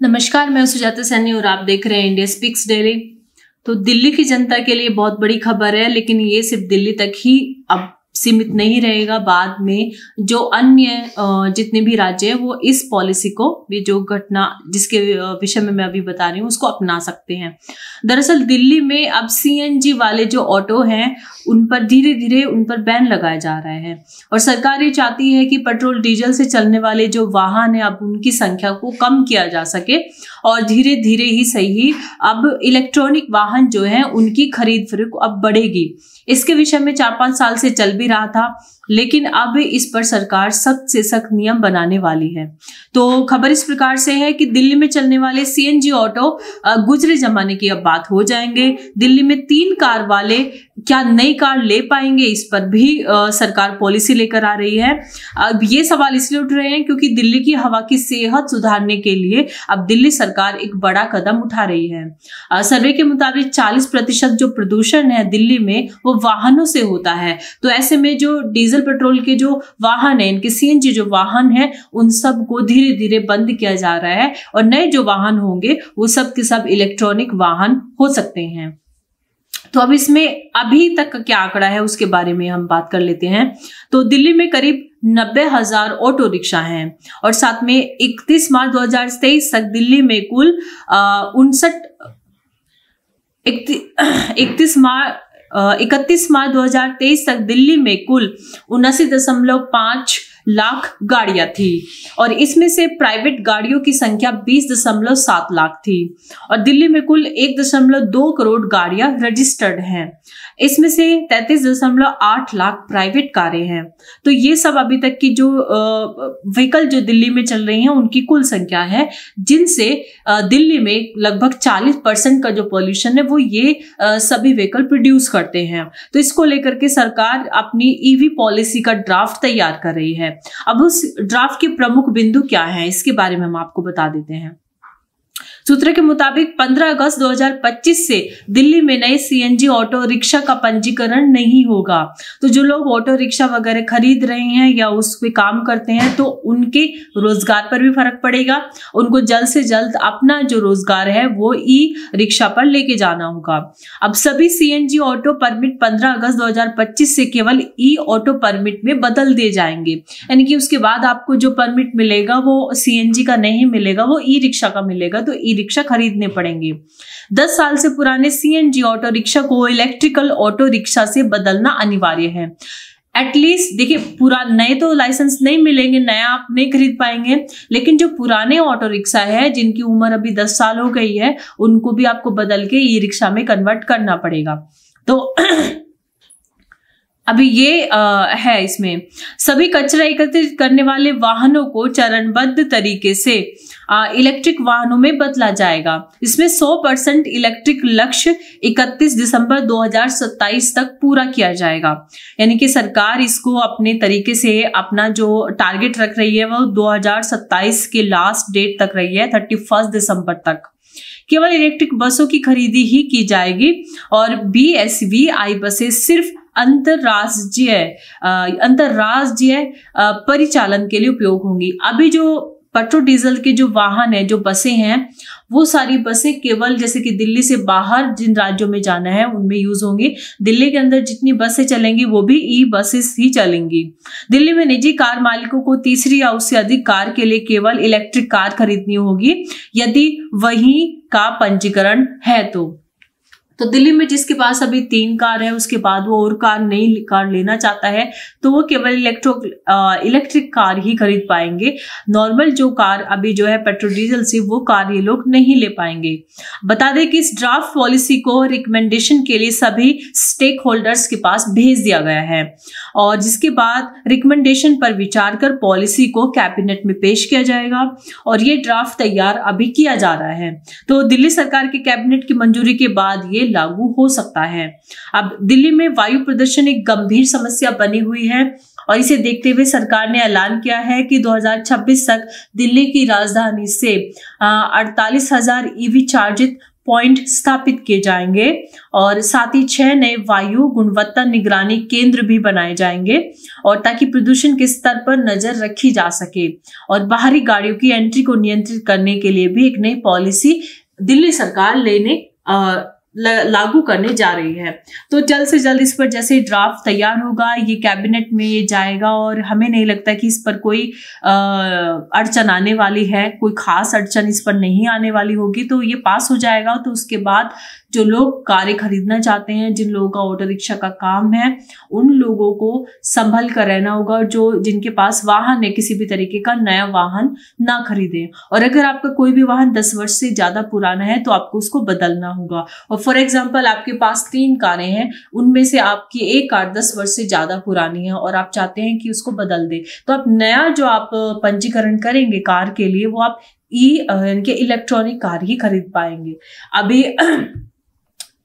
नमस्कार, मैं सुजाता सैनी और आप देख रहे हैं इंडिया स्पीक्स डेली। तो दिल्ली की जनता के लिए बहुत बड़ी खबर है, लेकिन ये सिर्फ दिल्ली तक ही अब सीमित नहीं रहेगा। बाद में जो अन्य जितने भी राज्य हैं वो इस पॉलिसी को, ये जो घटना जिसके विषय में मैं अभी बता रही हूँ, उसको अपना सकते हैं। दरअसल दिल्ली में अब सीएनजी वाले जो ऑटो हैं उन पर धीरे धीरे उन पर बैन लगाया जा रहा है और सरकार ये चाहती है कि पेट्रोल डीजल से चलने वाले जो वाहन है अब उनकी संख्या को कम किया जा सके और धीरे धीरे ही सही अब इलेक्ट्रॉनिक वाहन जो है उनकी खरीद फरोख्त अब बढ़ेगी। इसके विषय में 4-5 साल से चल भी रहा था, लेकिन अब इस पर सरकार सख्त से सख्त नियम बनाने वाली है। तो खबर इस प्रकार से है कि दिल्ली में चलने वाले सीएनजी ऑटो गुजरे जमाने की अब बात हो जाएंगे। दिल्ली में 3 कार वाले क्या नई कार ले पाएंगे, इस पर भी सरकार पॉलिसी लेकर आ रही है। अब ये सवाल इसलिए उठ रहे हैं क्योंकि दिल्ली की हवा की सेहत सुधारने के लिए अब दिल्ली सरकार एक बड़ा कदम उठा रही है। सर्वे के मुताबिक 40% जो प्रदूषण है दिल्ली में वो वाहनों से होता है। तो ऐसे में जो डीजल पेट्रोल के जो वाहन है, इनके सीएनजी जो वाहन है, उन सब को धीरे धीरे बंद किया जा रहा है और नए जो वाहन होंगे वो सब के सब इलेक्ट्रॉनिक वाहन हो सकते हैं। तो अब इसमें अभी तक का क्या आंकड़ा है उसके बारे में हम बात कर लेते हैं। तो दिल्ली में करीब 90,000 ऑटो रिक्शा हैं और साथ में 31 मार्च 2023 तक दिल्ली में कुल 31 मार्च 2023 तक दिल्ली में कुल 79.5 लाख गाड़ियां थी और इसमें से प्राइवेट गाड़ियों की संख्या 20.7 लाख थी और दिल्ली में कुल 1.2 करोड़ गाड़ियां रजिस्टर्ड हैं। इसमें से 33.8 लाख प्राइवेट कारें हैं। तो ये सब अभी तक की जो व्हीकल जो दिल्ली में चल रही हैं उनकी कुल संख्या है, जिनसे दिल्ली में लगभग 40% का जो पॉल्यूशन है वो ये सभी व्हीकल प्रोड्यूस करते हैं। तो इसको लेकर के सरकार अपनी ईवी पॉलिसी का ड्राफ्ट तैयार कर रही है। अब उस ड्राफ्ट के प्रमुख बिंदु क्या हैं, इसके बारे में हम आपको बता देते हैं। सूत्र के मुताबिक 15 अगस्त 2025 से दिल्ली में नए सीएनजी ऑटो रिक्शा का पंजीकरण नहीं होगा। तो जो लोग ऑटो रिक्शा वगैरह खरीद रहे हैं या उस पे काम करते हैं तो उनके रोजगार पर भी फर्क पड़ेगा। उनको जल्द से जल्द अपना जो रोजगार है वो ई रिक्शा पर लेके जाना होगा। अब सभी सीएनजी ऑटो परमिट 15 अगस्त 2025 से केवल ई ऑटो परमिट में बदल दिए जाएंगे, यानी कि उसके बाद आपको जो परमिट मिलेगा वो सीएनजी का नहीं मिलेगा, वो ई रिक्शा का मिलेगा। तो ई रिक्शा खरीदने पड़ेंगे। 10 साल से पुराने सीएनजी ऑटो रिक्शा को इलेक्ट्रिकल ऑटो रिक्शा से बदलना अनिवार्य है। एटलीस्ट देखिए, पूरा नए तो लाइसेंस नहीं मिलेंगे, नया आप नहीं खरीद पाएंगे, लेकिन जो पुराने ऑटो रिक्शा है जिनकी उम्र अभी 10 साल हो गई है उनको भी आपको बदल के ई रिक्शा में कन्वर्ट करना पड़ेगा। तो अभी ये है, इसमें सभी कचरा एकत्रित करने वाले वाहनों को चरणबद्ध तरीके से इलेक्ट्रिक वाहनों में बदला जाएगा। इसमें 100% इलेक्ट्रिक लक्ष्य 31 दिसंबर 2027 तक पूरा किया जाएगा। यानी कि सरकार इसको अपने तरीके से अपना जो टारगेट रख रही है वो 2027 के लास्ट डेट तक रही है, 31 दिसंबर तक। केवल इलेक्ट्रिक बसों की खरीदी ही की जाएगी और BSVI बसें सिर्फ अंतरराज्यीय परिचालन के लिए उपयोग होंगी। अभी जो पेट्रोल डीजल के जो वाहन है, जो बसें हैं, वो सारी बसें केवल जैसे कि दिल्ली से बाहर जिन राज्यों में जाना है उनमें यूज होंगी। दिल्ली के अंदर जितनी बसें चलेंगी वो भी ई बसेस ही चलेंगी। दिल्ली में निजी कार मालिकों को तीसरी या उससे अधिक कार के लिए केवल इलेक्ट्रिक कार खरीदनी होगी यदि वही का पंजीकरण है। तो दिल्ली में जिसके पास अभी 3 कार है उसके बाद वो और नई कार लेना चाहता है तो वो केवल इलेक्ट्रिक कार ही खरीद पाएंगे। नॉर्मल जो कार अभी जो है पेट्रोल डीजल से, वो कार ये लोग नहीं ले पाएंगे। बता दें कि इस ड्राफ्ट पॉलिसी को रिकमेंडेशन के लिए सभी स्टेक होल्डर्स के पास भेज दिया गया है और जिसके बाद रिकमेंडेशन पर विचार कर पॉलिसी को कैबिनेट में पेश किया जाएगा और ये ड्राफ्ट तैयार अभी किया जा रहा है। तो दिल्ली सरकार के कैबिनेट की मंजूरी के बाद ये लागू हो सकता है। अब दिल्ली में वायु प्रदूषण एक गंभीर समस्या बनी हुई है और इसे देखते हुए सरकार ने ऐलान किया है कि 2026 तक दिल्ली की राजधानी से 48,000 ईवी चार्जित पॉइंट स्थापित किए जाएंगे और साथ ही 6 नए वायु गुणवत्ता निगरानी केंद्र भी बनाए जाएंगे और ताकि प्रदूषण के स्तर पर नजर रखी जा सके। और बाहरी गाड़ियों की एंट्री को नियंत्रित करने के लिए भी एक नई पॉलिसी दिल्ली सरकार लागू करने जा रही है। तो जल्द से जल्द इस पर जैसे ड्राफ्ट तैयार होगा ये कैबिनेट में ये जाएगा और हमें नहीं लगता कि इस पर कोई अड़चन आने वाली है, कोई खास अड़चन इस पर नहीं आने वाली होगी। तो ये पास हो जाएगा तो उसके बाद जो लोग कारें खरीदना चाहते हैं, जिन लोगों का ऑटो रिक्शा का काम है, उन लोगों को संभल कर रहना होगा। जो जिनके पास वाहन है किसी भी तरीके का नया वाहन ना खरीदें। और अगर आपका कोई भी वाहन 10 वर्ष से ज्यादा पुराना है तो आपको उसको बदलना होगा। और फॉर एग्जाम्पल आपके पास 3 कारें हैं, उनमें से आपकी एक कार 10 वर्ष से ज्यादा पुरानी है और आप चाहते हैं कि उसको बदल दे, तो आप नया जो आप पंजीकरण करेंगे कार के लिए वो आप यानी कि इलेक्ट्रॉनिक कार ही खरीद पाएंगे। अभी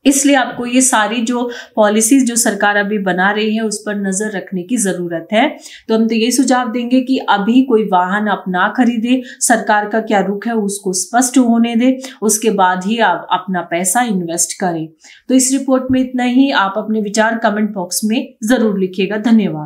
इसलिए आपको ये सारी जो पॉलिसीज जो सरकार अभी बना रही है उस पर नजर रखने की जरूरत है। तो हम तो ये सुझाव देंगे कि अभी कोई वाहन आप ना खरीदे, सरकार का क्या रुख है उसको स्पष्ट होने दे, उसके बाद ही आप अपना पैसा इन्वेस्ट करें। तो इस रिपोर्ट में इतना ही। आप अपने विचार कमेंट बॉक्स में जरूर लिखिएगा। धन्यवाद।